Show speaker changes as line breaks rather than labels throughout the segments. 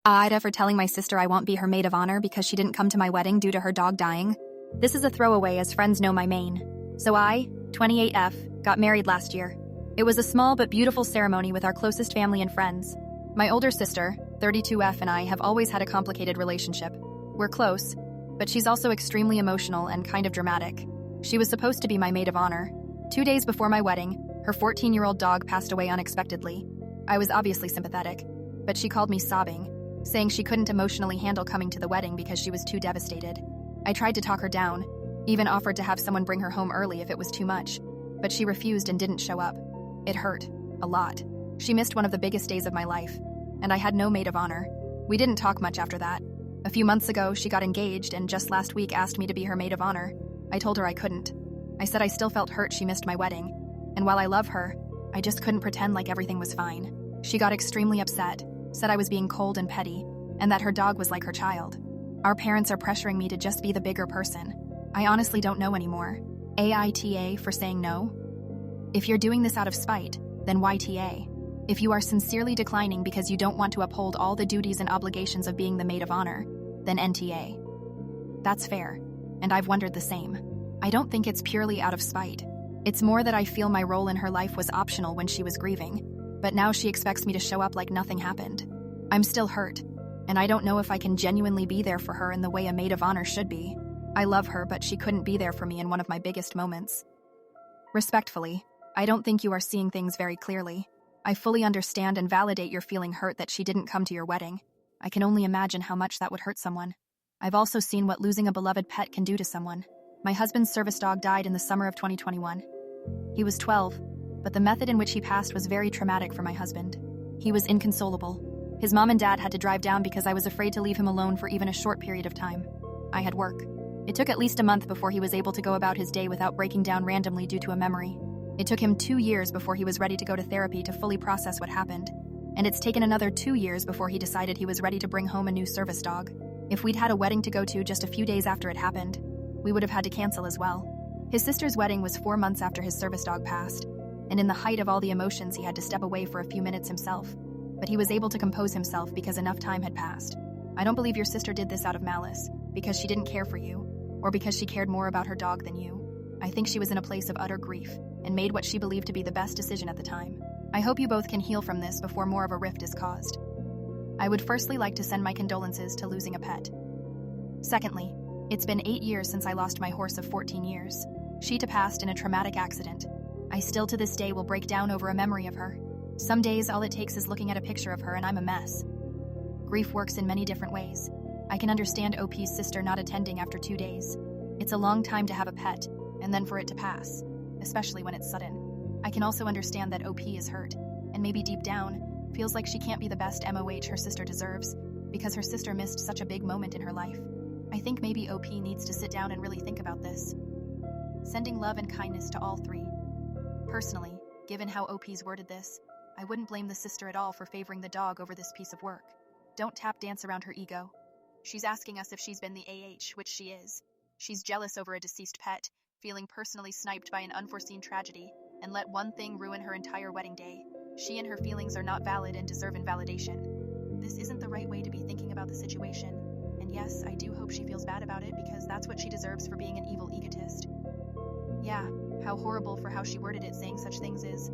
AITA for telling my sister I won't be her maid of honor because she didn't come to my wedding due to her dog dying. This is a throwaway as friends know my main. So I, 28F, got married last year. It was a small but beautiful ceremony with our closest family and friends. My older sister, 32F, and I have always had a complicated relationship. We're close, but she's also extremely emotional and kind of dramatic. She was supposed to be my maid of honor. 2 days before my wedding, her 14-year-old dog passed away unexpectedly. I was obviously sympathetic, but she called me sobbing, saying she couldn't emotionally handle coming to the wedding because she was too devastated. I tried to talk her down, even offered to have someone bring her home early if it was too much, but she refused and didn't show up. It hurt, a lot. She missed one of the biggest days of my life, and I had no maid of honor. We didn't talk much after that. A few months ago, she got engaged and just last week asked me to be her maid of honor. I told her I couldn't. I said I still felt hurt she missed my wedding, and while I love her, I just couldn't pretend like everything was fine. She got extremely upset, said I was being cold and petty, and that her dog was like her child. Our parents are pressuring me to just be the bigger person. I honestly don't know anymore. AITA for saying no? If you're doing this out of spite, then YTA. If you are sincerely declining because you don't want to uphold all the duties and obligations of being the maid of honor, then NTA. That's fair, and I've wondered the same. I don't think it's purely out of spite. It's more that I feel my role in her life was optional when she was grieving, but now she expects me to show up like nothing happened. I'm still hurt, and I don't know if I can genuinely be there for her in the way a maid of honor should be. I love her, but she couldn't be there for me in one of my biggest moments. Respectfully, I don't think you are seeing things very clearly. I fully understand and validate your feeling hurt that she didn't come to your wedding. I can only imagine how much that would hurt someone. I've also seen what losing a beloved pet can do to someone. My husband's service dog died in the summer of 2021. He was 12, but the method in which he passed was very traumatic for my husband. He was inconsolable. His mom and dad had to drive down because I was afraid to leave him alone for even a short period of time. I had work. It took at least a month before he was able to go about his day without breaking down randomly due to a memory. It took him 2 years before he was ready to go to therapy to fully process what happened, and it's taken another 2 years before he decided he was ready to bring home a new service dog. If we'd had a wedding to go to just a few days after it happened, we would have had to cancel as well. His sister's wedding was 4 months after his service dog passed, and in the height of all the emotions he had to step away for a few minutes himself, but he was able to compose himself because enough time had passed. I don't believe your sister did this out of malice, because she didn't care for you, or because she cared more about her dog than you. I think she was in a place of utter grief, and made what she believed to be the best decision at the time. I hope you both can heal from this before more of a rift is caused. I would firstly like to send my condolences to losing a pet. Secondly, it's been 8 years since I lost my horse of 14 years. Sheeta passed in a traumatic accident. I still to this day will break down over a memory of her. Some days all it takes is looking at a picture of her and I'm a mess. Grief works in many different ways. I can understand OP's sister not attending after 2 days. It's a long time to have a pet, and then for it to pass, especially when it's sudden. I can also understand that OP is hurt, and maybe deep down, feels like she can't be the best MOH her sister deserves, because her sister missed such a big moment in her life. I think maybe OP needs to sit down and really think about this. Sending love and kindness to all three. Personally, given how OP's worded this, I wouldn't blame the sister at all for favoring the dog over this piece of work. Don't tap dance around her ego. She's asking us if she's been the AH, which she is. She's jealous over a deceased pet, feeling personally sniped by an unforeseen tragedy, and let one thing ruin her entire wedding day. She and her feelings are not valid and deserve invalidation. This isn't the right way to be thinking about the situation, and yes, I do hope she feels bad about it because that's what she deserves for being an evil egotist. Yeah, how horrible for how she worded it saying such things is,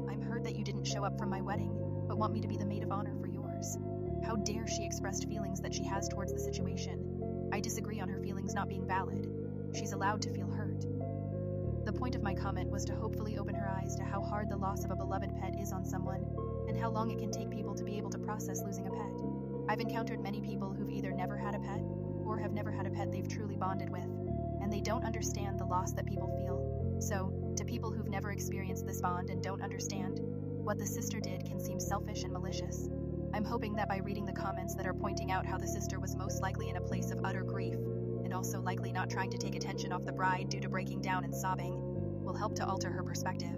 I'm hurt that you didn't show up from my wedding, but want me to be the maid of honor for yours. How dare she expressed feelings that she has towards the situation. I disagree on her feelings not being valid. She's allowed to feel hurt. The point of my comment was to hopefully open her eyes to how hard the loss of a beloved pet is on someone, and how long it can take people to be able to process losing a pet. I've encountered many people who've either never had a pet, or have never had a pet they've truly bonded with, and they don't understand the loss that people feel. So, to people who've never experienced this bond and don't understand, what the sister did can seem selfish and malicious. I'm hoping that by reading the comments that are pointing out how the sister was most likely in a place of utter grief, and also likely not trying to take attention off the bride due to breaking down and sobbing, will help to alter her perspective.